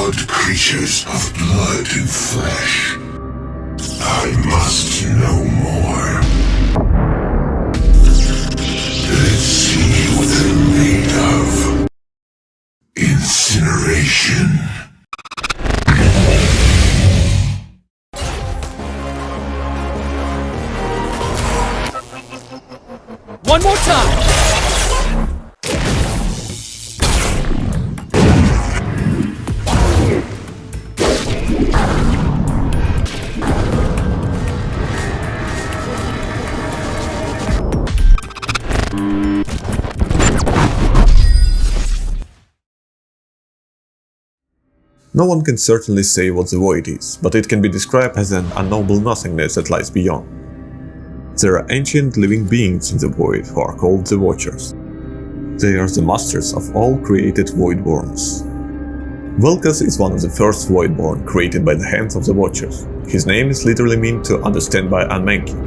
flawed creatures of blood and flesh. I must know more. Let's see what they're made of. Incineration. One more time! No one can certainly say what the void is, but it can be described as an unknowable nothingness that lies beyond. There are ancient living beings in the void who are called the Watchers. They are the masters of all created Voidborns. Vel'Koz is one of the first Voidborn created by the hands of the Watchers. His name is literally meant to understand by unmaking.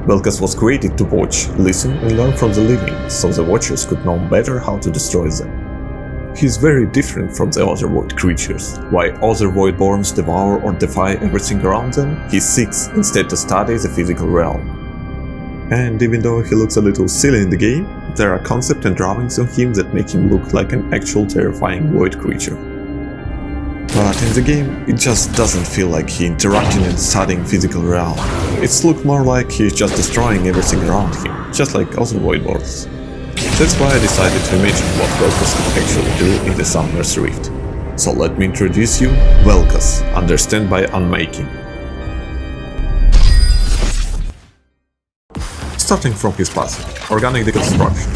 Vel'Koz was created to watch, listen and learn from the living, so the Watchers could know better how to destroy them. He is very different from the other void creatures. While other Voidborns devour or defy everything around them, he seeks instead to study the physical realm. And even though he looks a little silly in the game, there are concepts and drawings on him that make him look like an actual terrifying void creature. But in the game, it just doesn't feel like he interacting and studying physical realm. It's looked more like he's just destroying everything around him, just like other Voidborns. That's why I decided to imagine what Vel'Koz can actually do in the Summoner's Rift. So let me introduce you, Vel'Koz, understand by unmaking. Starting from his passive, Organic Deconstruction.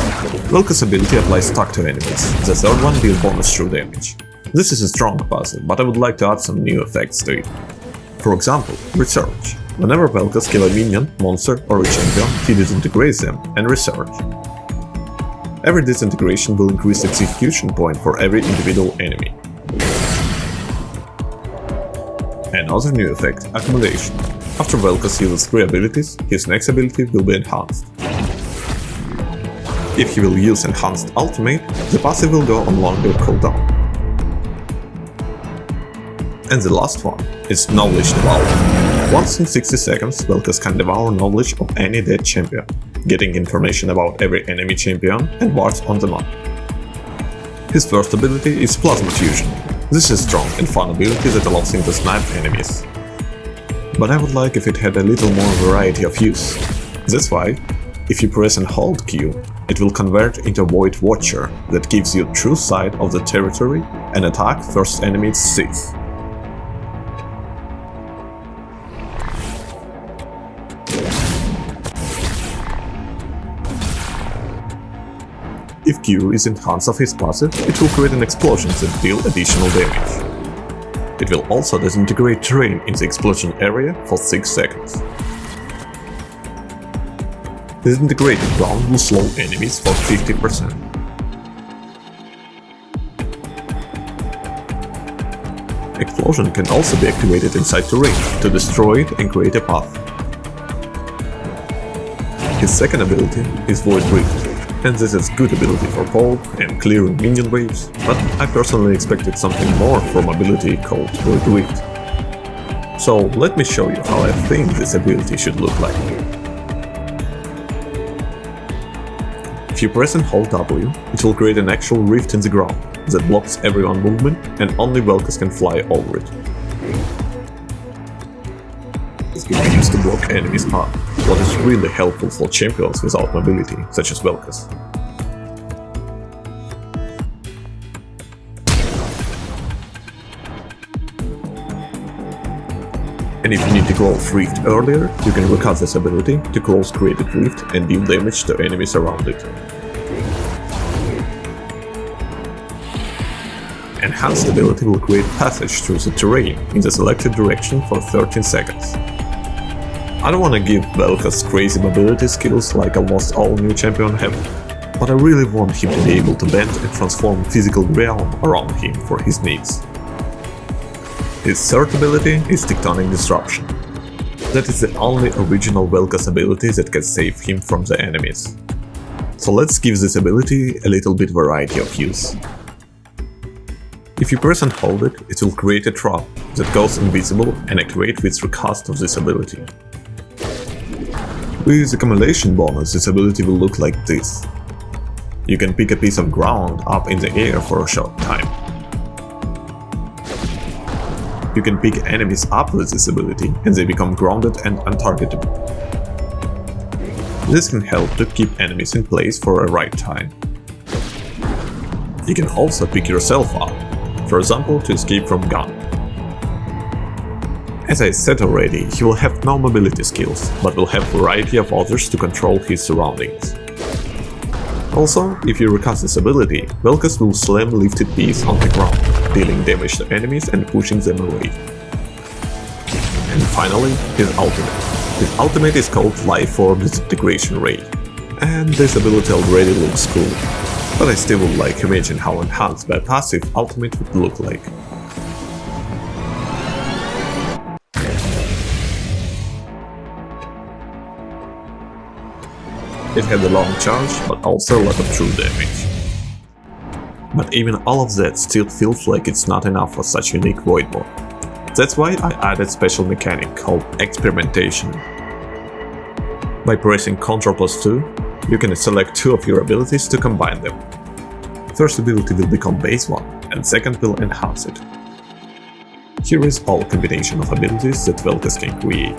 Vel'Koz's ability applies stack to enemies, the third one deals bonus true damage. This is a strong passive, but I would like to add some new effects to it. For example, Research. Whenever Vel'Koz kills a minion, monster or a champion, he disintegrates them and research. Every disintegration will increase execution point for every individual enemy. Another new effect, Accumulation. After Vel'Koz uses 3 abilities, his next ability will be enhanced. If he will use Enhanced Ultimate, the passive will go on longer cooldown. And the last one is Knowledge Devour. Once in 60 seconds, Vel'Koz can devour knowledge of any dead champion, getting information about every enemy champion and wards on the map. His first ability is Plasma Fusion. This is a strong and fun ability that allows him to snipe enemies. But I would like if it had a little more variety of use. That's why, if you press and hold Q, it will convert into a Void Watcher that gives you true sight of the territory and attack first enemy it sees. If Q is enhanced of his passive, it will create an explosion that deal additional damage. It will also disintegrate terrain in the explosion area for 6 seconds. Disintegrated ground will slow enemies for 50%. Explosion can also be activated inside terrain to destroy it and create a path. His second ability is Wildrift, and this is good ability for pole and clearing minion waves, but I personally expected something more from ability called Wildrift. So let me show you how I think this ability should look like. If you press and hold W, it will create an actual rift in the ground that blocks everyone's movement and only Vel'Koz can fly over it. This can be used to block enemies' path, what is really helpful for champions without mobility, such as Vel'Koz. And if you need to close Rift earlier, you can recast this ability to close created Rift and deal damage to enemies around it. Enhanced ability will create passage through the terrain in the selected direction for 13 seconds. I don't want to give Vel'Koz crazy mobility skills like almost all new champions have, but I really want him to be able to bend and transform physical realm around him for his needs. His third ability is Tectonic Disruption. That is the only original Vel'Koz ability that can save him from the enemies. So let's give this ability a little bit variety of use. If If you press and hold it, it will create a trap that goes invisible and activate with recast of this ability. With Accumulation bonus, this ability will look like this. You can pick a piece of ground up in the air for a short time. You can pick enemies up with this ability and they become grounded and untargetable. This can help to keep enemies in place for a right time. You can also pick yourself up, for example to escape from gun. As I said already, he will have no mobility skills, but will have variety of others to control his surroundings. Also, if you recast this ability, Vel'Koz will slam lifted piece on the ground, dealing damage to enemies and pushing them away. And finally, his ultimate. His ultimate is called Life Form Disintegration Ray, and this ability already looks cool, but I still would like to imagine how enhanced by passive ultimate would look like. It had a long charge, but also a lot of true damage. But even all of that still feels like it's not enough for such unique void mod. That's why I added special mechanic called Experimentation. By pressing Ctrl+2, you can select two of your abilities to combine them. First ability will become base one, and second will enhance it. Here is all combination of abilities that Vel'Koz can create.